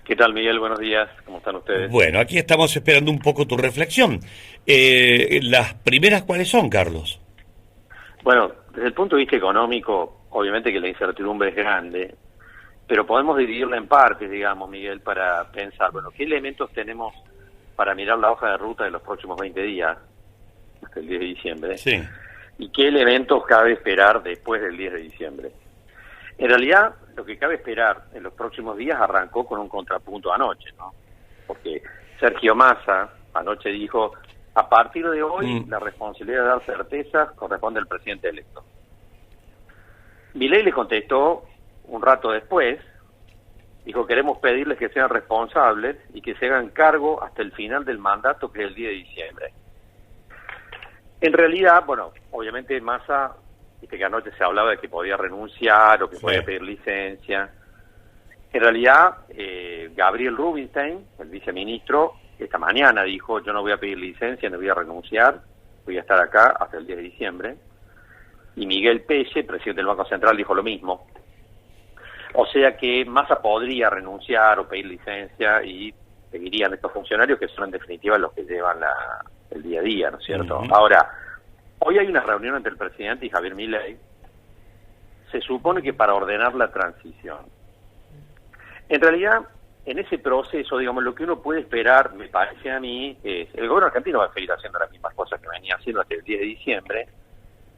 ¿Qué tal, Miguel? Buenos días. ¿Cómo están ustedes? Bueno, aquí estamos esperando un poco tu reflexión. Las primeras, ¿cuáles son, Carlos? Bueno, desde el punto de vista económico, obviamente que la incertidumbre es grande, pero podemos dividirla en partes, digamos, Miguel, para pensar, bueno, ¿qué elementos tenemos para mirar la hoja de ruta de los próximos 20 días, hasta el 10 de diciembre? Sí. ¿Y qué elementos cabe esperar después del 10 de diciembre? En realidad, lo que cabe esperar en los próximos días arrancó con un contrapunto anoche, ¿no? Porque Sergio Massa anoche dijo, a partir de hoy la responsabilidad de dar certezas corresponde al presidente electo. Milei le contestó un rato después, dijo, queremos pedirles que sean responsables y que se hagan cargo hasta el final del mandato, que es el 10 de diciembre. En realidad, bueno, obviamente Massa, viste que anoche se hablaba de que podía renunciar o que podía pedir licencia. En realidad, Gabriel Rubinstein, el viceministro, esta mañana dijo, yo no voy a pedir licencia, no voy a renunciar, voy a estar acá hasta el 10 de diciembre. Y Miguel Pelle, presidente del Banco Central, dijo lo mismo. O sea que Massa podría renunciar o pedir licencia y seguirían estos funcionarios que son en definitiva los que llevan el día a día, ¿no es cierto? Ahora, hoy hay una reunión entre el presidente y Javier Milei, se supone que para ordenar la transición. En realidad, en ese proceso, digamos, lo que uno puede esperar, me parece a mí, es el gobierno argentino va a seguir haciendo las mismas cosas que venía haciendo hasta el 10 de diciembre.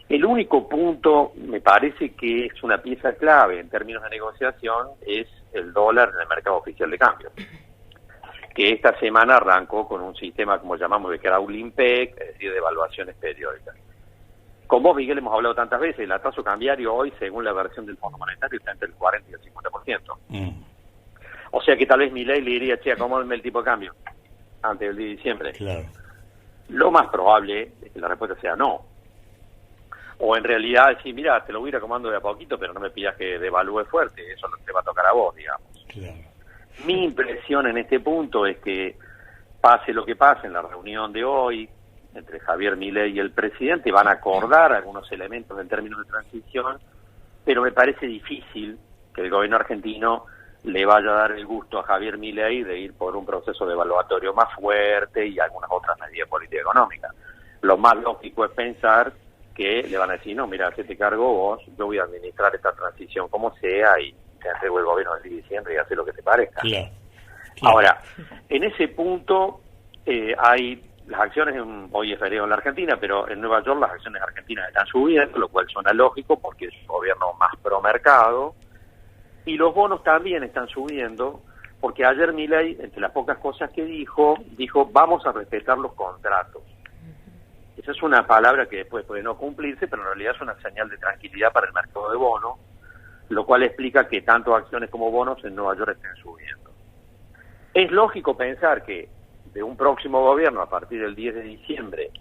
El único punto, me parece que es una pieza clave en términos de negociación, es el dólar en el mercado oficial de cambio, que esta semana arrancó con un sistema, como llamamos, de crawling peg, es decir, de evaluaciones periódicas. Con vos, Miguel, hemos hablado tantas veces, el atraso cambiario hoy, según la versión del Fondo Monetario, está entre el 40 y el 50%. O sea que tal vez Milei le diría, che, acomódenme el tipo de cambio antes del 10 de diciembre. Claro. Lo más probable es que la respuesta sea no. O en realidad decir, mira, te lo voy a ir acomodando de a poquito, pero no me pidas que devalúe fuerte, eso no te va a tocar a vos, digamos. Claro. Mi impresión en este punto es que pase lo que pase en la reunión de hoy, entre Javier Milei y el presidente, van a acordar algunos elementos en términos de transición, pero me parece difícil que el gobierno argentino le vaya a dar el gusto a Javier Milei de ir por un proceso de evaluatorio más fuerte y algunas otras medidas políticas económicas. Lo más lógico es pensar que le van a decir, no, mira, hacete cargo vos, yo voy a administrar esta transición como sea y te entrego el gobierno del 10 de diciembre y hace lo que te parezca. Claro. Ahora, en ese punto hay las acciones, hoy es feriado en la Argentina, pero en Nueva York las acciones argentinas están subiendo, lo cual suena lógico porque es un gobierno más pro mercado, y los bonos también están subiendo, porque ayer Milei, entre las pocas cosas que dijo, vamos a respetar los contratos. Esa es una palabra que después puede no cumplirse, pero en realidad es una señal de tranquilidad para el mercado de bonos, lo cual explica que tanto acciones como bonos en Nueva York estén subiendo. Es lógico pensar que de un próximo gobierno a partir del 10 de diciembre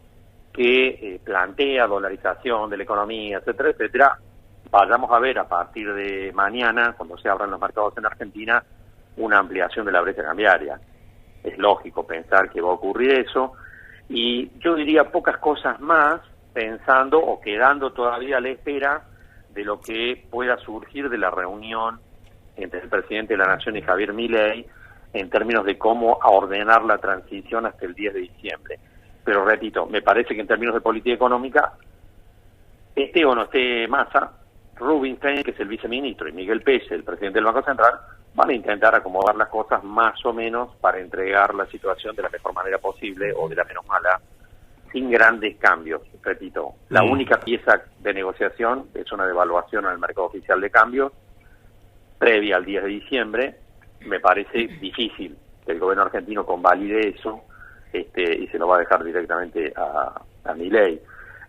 que plantea dolarización de la economía, etcétera, etcétera, vayamos a ver a partir de mañana, cuando se abran los mercados en Argentina, una ampliación de la brecha cambiaria. Es lógico pensar que va a ocurrir eso, y yo diría pocas cosas más, pensando o quedando todavía a la espera de lo que pueda surgir de la reunión entre el presidente de la Nación y Javier Milei, en términos de cómo ordenar la transición hasta el 10 de diciembre. Pero repito, me parece que en términos de política económica, esté o no esté Massa, Rubinstein, que es el viceministro, y Miguel Pelle, el presidente del Banco Central, van a intentar acomodar las cosas más o menos para entregar la situación de la mejor manera posible o de la menos mala, sin grandes cambios. Repito, la única pieza de negociación es una devaluación en el mercado oficial de cambios previa al 10 de diciembre. Me parece difícil que el gobierno argentino convalide eso y se lo va a dejar directamente a Milei.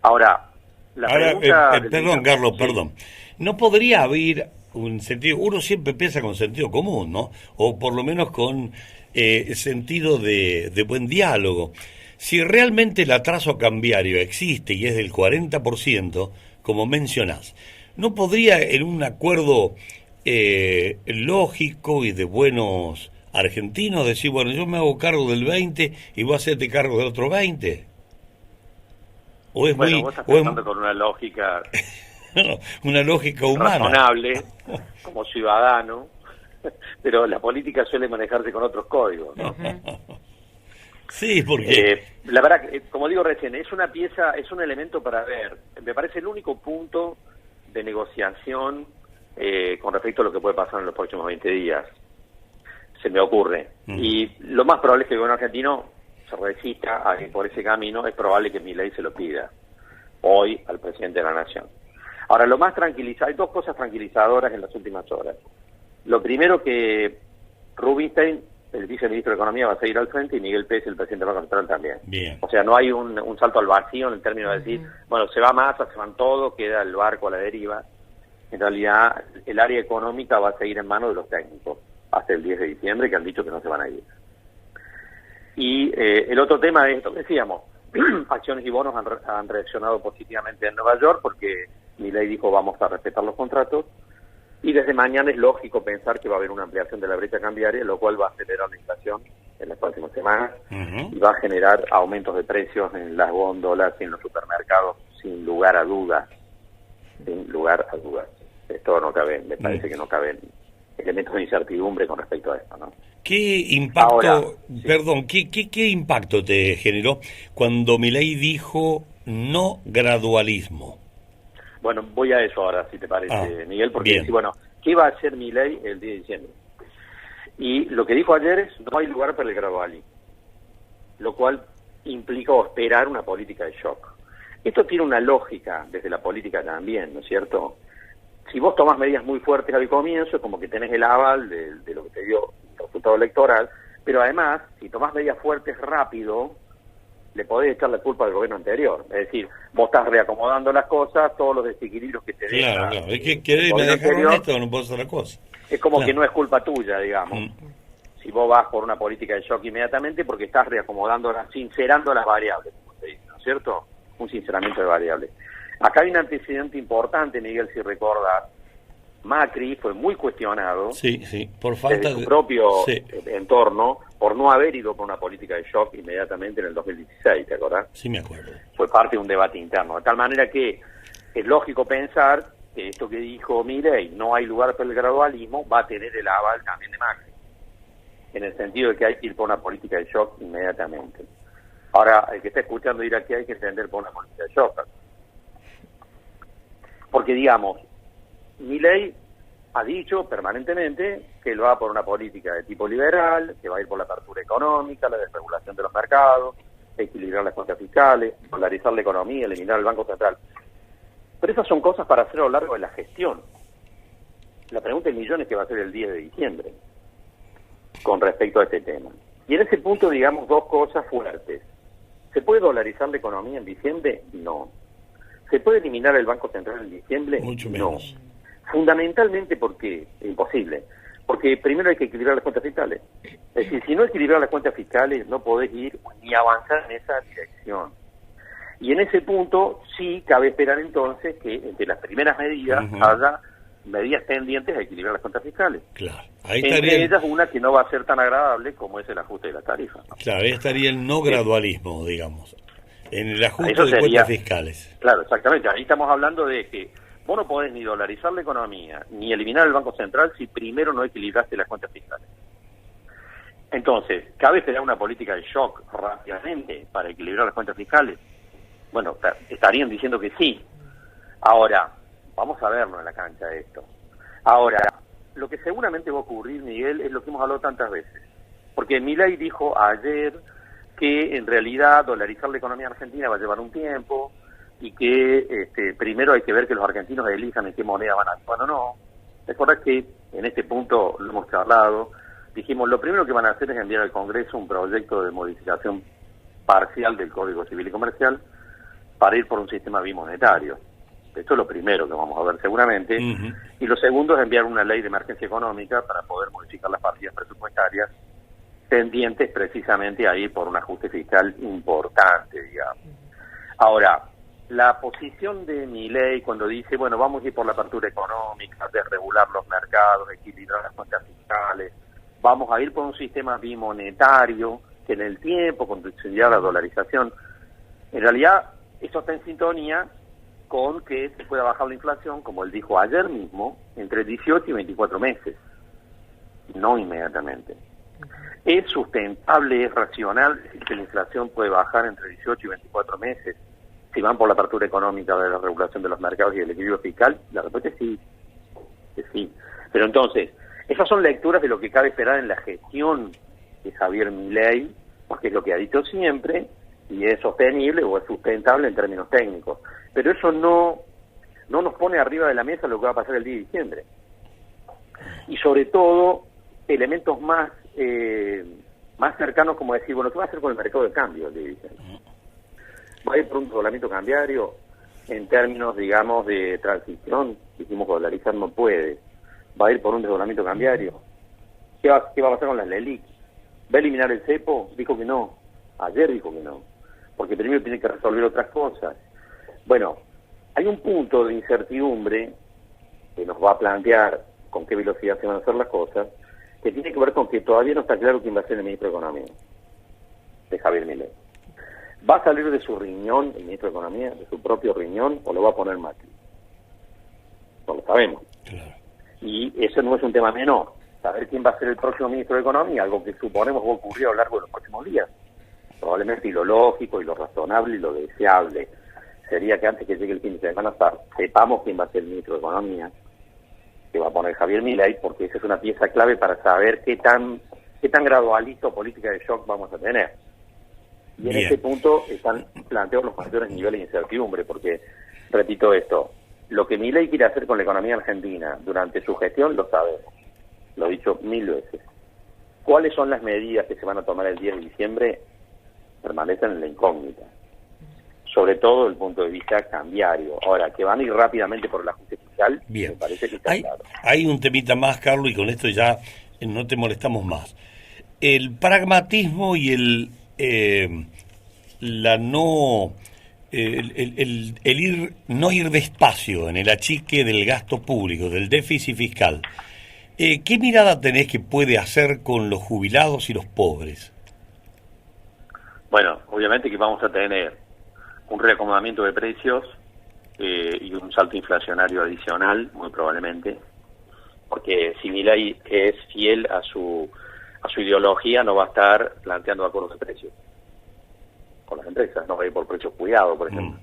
Ahora, perdón, Carlos, perdón. ¿No podría haber un sentido? Uno siempre piensa con sentido común, ¿no? O por lo menos con sentido de buen diálogo. Si realmente el atraso cambiario existe y es del 40%, como mencionás, ¿no podría en un acuerdo lógico y de buenos argentinos decir, bueno, yo me hago cargo del 20 y vos hacerte cargo del otro 20? ¿O es bueno, muy, vos estás pensando con una lógica una lógica humana razonable como ciudadano, pero la política suele manejarse con otros códigos, ¿no? Sí, porque... la verdad, como digo recién, es una pieza, es un elemento para ver. Me parece el único punto de negociación con respecto a lo que puede pasar en los próximos 20 días. Se me ocurre. Y lo más probable es que el gobierno argentino se resista a ir por ese camino. Es probable que Milei se lo pida hoy al presidente de la Nación. Ahora, lo más tranquilizador, hay dos cosas tranquilizadoras en las últimas horas. Lo primero, que Rubinstein, el viceministro de Economía, va a seguir al frente, y Miguel Pérez, el presidente del Banco Central, también. Bien. O sea, no hay un salto al vacío en el término de decir, bueno, se va Massa, se van todos, queda el barco a la deriva. En realidad, el área económica va a seguir en manos de los técnicos hasta el 10 de diciembre, que han dicho que no se van a ir. Y el otro tema es esto que decíamos, acciones y bonos han reaccionado positivamente en Nueva York, porque Milei dijo vamos a respetar los contratos, y desde mañana es lógico pensar que va a haber una ampliación de la brecha cambiaria, lo cual va a acelerar la inflación en las próximas semanas, y va a generar aumentos de precios en las góndolas y en los supermercados, sin lugar a dudas. Sin lugar a dudas. Esto no cabe, me parece que no caben elementos de incertidumbre con respecto a esto, ¿no? ¿Qué impacto, ahora, perdón, qué impacto te generó cuando Milei dijo no gradualismo? Bueno, voy a eso ahora, si te parece, Miguel, porque bueno, ¿qué va a hacer Milei el 10 de diciembre? Y lo que dijo ayer es, no hay lugar para el gradualismo, lo cual implicó esperar una política de shock. Esto tiene una lógica desde la política también, ¿no es cierto? Si vos tomás medidas muy fuertes al comienzo, es como que tenés el aval de lo que te dio el resultado electoral, pero además, si tomás medidas fuertes rápido, le podés echar la culpa al gobierno anterior. Es decir, vos estás reacomodando las cosas, todos los desequilibrios que te deja. Claro, es que me dejaron esto, no puedo hacer la cosa. Es como que no es culpa tuya, digamos. Si vos vas por una política de shock inmediatamente, porque estás reacomodando, sincerando las variables, como se dice, ¿no es cierto? Un sinceramiento de variables. Acá hay un antecedente importante, Miguel, si recordás. Macri fue muy cuestionado por falta de su propio entorno por no haber ido por una política de shock inmediatamente en el 2016, ¿te acordás? Sí, me acuerdo. Fue parte de un debate interno, de tal manera que es lógico pensar que esto que dijo Milei, no hay lugar para el gradualismo, va a tener el aval también de Macri, en el sentido de que hay que ir por una política de shock inmediatamente. Ahora, el que está escuchando dirá que hay que entender por una política de shock. Porque, digamos, Milei ha dicho permanentemente que lo va por una política de tipo liberal, que va a ir por la apertura económica, la desregulación de los mercados, equilibrar las cuentas fiscales, polarizar la economía, eliminar el Banco Central. Pero esas son cosas para hacer a lo largo de la gestión. La pregunta del millón es qué va a ser el 10 de diciembre con respecto a este tema. Y en ese punto, digamos, dos cosas fuertes. ¿Se puede dolarizar la economía en diciembre? No. ¿Se puede eliminar el Banco Central en diciembre? Mucho menos. No. Fundamentalmente, ¿por qué? Es imposible. Porque primero hay que equilibrar las cuentas fiscales. Es decir, si no equilibras las cuentas fiscales, no podés ir ni avanzar en esa dirección. Y en ese punto, sí cabe esperar entonces que entre las primeras medidas haya medidas tendientes a equilibrar las cuentas fiscales. Claro. Ahí entre ellas una que no va a ser tan agradable como es el ajuste de las tarifas, ¿no? Claro, ahí estaría el no gradualismo, digamos, en el ajuste de cuentas fiscales. Claro, exactamente. Ahí estamos hablando de que vos no podés ni dolarizar la economía, ni eliminar el Banco Central si primero no equilibraste las cuentas fiscales. Entonces, ¿cabe esperar una política de shock rápidamente para equilibrar las cuentas fiscales? Bueno, estarían diciendo que sí. Ahora, vamos a verlo en la cancha de esto. Ahora, lo que seguramente va a ocurrir, Miguel, es lo que hemos hablado tantas veces. Porque Milei dijo ayer que en realidad dolarizar la economía argentina va a llevar un tiempo y que primero hay que ver que los argentinos elijan en qué moneda van a... Bueno, no. Recuerda que en este punto lo hemos charlado. Dijimos, lo primero que van a hacer es enviar al Congreso un proyecto de modificación parcial del Código Civil y Comercial para ir por un sistema bimonetario. Esto es lo primero que vamos a ver seguramente. Y lo segundo es enviar una ley de emergencia económica para poder modificar las partidas presupuestarias pendientes precisamente a ir por un ajuste fiscal importante, digamos. Ahora, la posición de Milei cuando dice, bueno, vamos a ir por la apertura económica, desregular los mercados, equilibrar las cuentas fiscales, vamos a ir por un sistema bimonetario que en el tiempo conduciría a la dolarización. En realidad, esto está en sintonía con que se pueda bajar la inflación, como él dijo ayer mismo, entre 18 y 24 meses. no inmediatamente. ¿Es sustentable, es racional decir que la inflación puede bajar entre 18 y 24 meses si van por la apertura económica de la regulación de los mercados y el equilibrio fiscal? La respuesta es sí, es sí. Pero entonces, esas son lecturas de lo que cabe esperar en la gestión de Javier Milei, porque es lo que ha dicho siempre, y es sostenible o es sustentable en términos técnicos. Pero eso no nos pone arriba de la mesa lo que va a pasar el 10 de diciembre. Y sobre todo, elementos más cercanos, como decir, bueno, ¿qué va a hacer con el mercado de cambio el 10 de diciembre? ¿Va a ir por un desdoblamiento cambiario en términos, digamos, de transición? Dijimos que dolarizar no puede. ¿Va a ir por un desdoblamiento cambiario? ¿Qué va a pasar con las LELIC? ¿Va a eliminar el cepo? Dijo que no. Ayer dijo que no. Porque primero tiene que resolver otras cosas. Bueno, hay un punto de incertidumbre que nos va a plantear con qué velocidad se van a hacer las cosas, que tiene que ver con que todavía no está claro quién va a ser el ministro de Economía, de Javier Milei. ¿Va a salir de su riñón el ministro de Economía, de su propio riñón, o lo va a poner Macri? No lo sabemos. Claro. Y eso no es un tema menor. Saber quién va a ser el próximo ministro de Economía, algo que suponemos va a ocurrir a lo largo de los próximos días. Probablemente, y lo lógico, y lo razonable, y lo deseable sería que antes que llegue el fin de semana sepamos quién va a ser el ministro de Economía, que va a poner Javier Milei, porque esa es una pieza clave para saber qué tan gradualista o política de shock vamos a tener. Y en este punto están planteados los mayores niveles de incertidumbre, porque, repito esto, lo que Milei quiere hacer con la economía argentina durante su gestión lo sabemos, lo he dicho 1000 veces. ¿Cuáles son las medidas que se van a tomar el 10 de diciembre? Permanecen en la incógnita, sobre todo desde el punto de vista cambiario. Ahora, que van a ir rápidamente por el ajuste fiscal, me parece que está claro. Hay un temita más, Carlos, y con esto ya no te molestamos más. El pragmatismo y el no ir despacio en el achique del gasto público, del déficit fiscal. ¿Qué mirada tenés que puede hacer con los jubilados y los pobres? Bueno, obviamente que vamos a tener un reacomodamiento de precios y un salto inflacionario adicional, muy probablemente, porque si Milei es fiel a su ideología, no va a estar planteando acuerdos de precios con las empresas, no va a ir por precios cuidados, por ejemplo.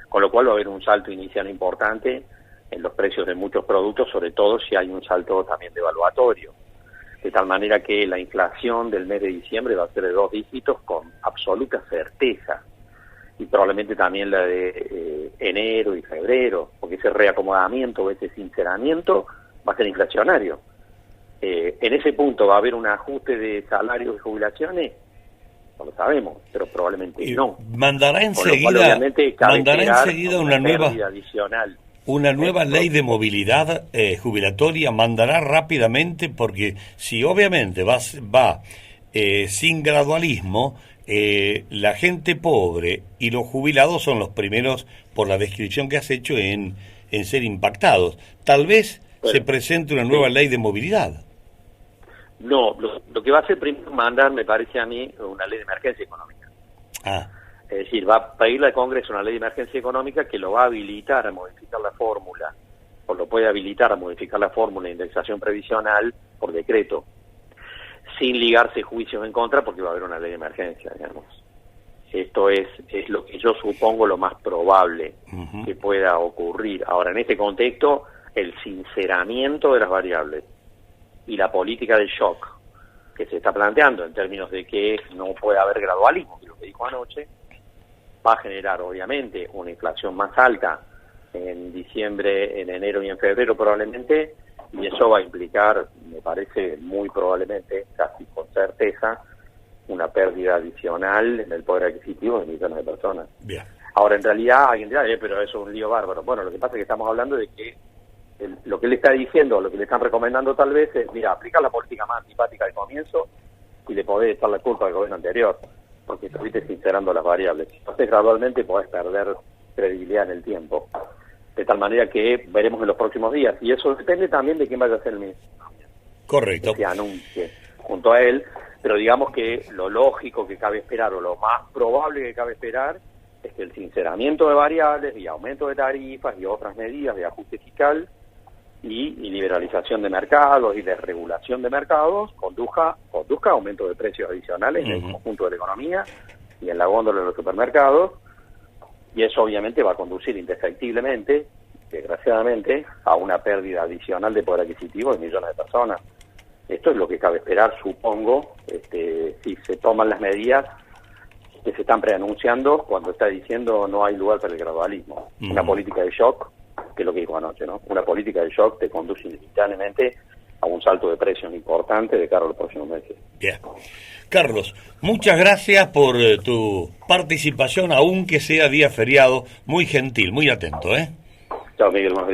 Con lo cual va a haber un salto inicial importante en los precios de muchos productos, sobre todo si hay un salto también devaluatorio. De tal manera que la inflación del mes de diciembre va a ser de 2 dígitos con absoluta certeza. Y probablemente también la de enero y febrero, porque ese reacomodamiento o ese sinceramiento va a ser inflacionario. En ese punto va a haber un ajuste de salarios y jubilaciones, no lo sabemos, pero probablemente no. Mandará enseguida una nueva ley de movilidad jubilatoria, mandará rápidamente, porque si obviamente va sin gradualismo, la gente pobre y los jubilados son los primeros, por la descripción que has hecho, en ser impactados. Tal vez se presente una nueva ley de movilidad. No, lo que va a hacer primero mandar, me parece a mí, una ley de emergencia económica. Es decir, va a pedirle al Congreso una ley de emergencia económica que lo va a habilitar a modificar la fórmula, o lo puede habilitar a modificar la fórmula de indexación previsional por decreto, sin ligarse juicios en contra, porque va a haber una ley de emergencia, digamos. Esto es lo que yo supongo lo más probable que pueda ocurrir. Ahora, en este contexto, el sinceramiento de las variables y la política del shock que se está planteando en términos de que no puede haber gradualismo, que es lo que dijo anoche, va a generar obviamente una inflación más alta en diciembre, en enero y en febrero probablemente, y eso va a implicar, me parece muy probablemente, casi con certeza, una pérdida adicional en el poder adquisitivo de millones de personas. Bien. Ahora, en realidad, alguien dirá, pero eso es un lío bárbaro. Bueno, lo que pasa es que estamos hablando de que lo que él está diciendo, lo que le están recomendando tal vez es, mira, aplicar la política más antipática al comienzo y le podés echar la culpa al gobierno anterior, porque estuviste sincerando las variables. Entonces, gradualmente podés perder credibilidad en el tiempo. De tal manera que veremos en los próximos días. Y eso depende también de quién vaya a ser el ministro. Correcto. Que se anuncie junto a él. Pero digamos que lo lógico que cabe esperar, o lo más probable que cabe esperar, es que el sinceramiento de variables y aumento de tarifas y otras medidas de ajuste fiscal y liberalización de mercados y desregulación de mercados conduzca a aumento de precios adicionales en el conjunto de la economía y en la góndola de los supermercados, y eso obviamente va a conducir indefectiblemente, desgraciadamente, a una pérdida adicional de poder adquisitivo de millones de personas. Esto es lo que cabe esperar, supongo, si se toman las medidas que se están preanunciando cuando está diciendo no hay lugar para el gradualismo. Una política de shock, que es lo que dijo anoche, ¿no? Una política de shock te conduce inevitablemente a un salto de precios importante de cara a los próximos meses. Bien. Carlos, muchas gracias por tu participación, aunque sea día feriado, muy gentil, muy atento, ¿eh? Chao, Miguel, buenos días.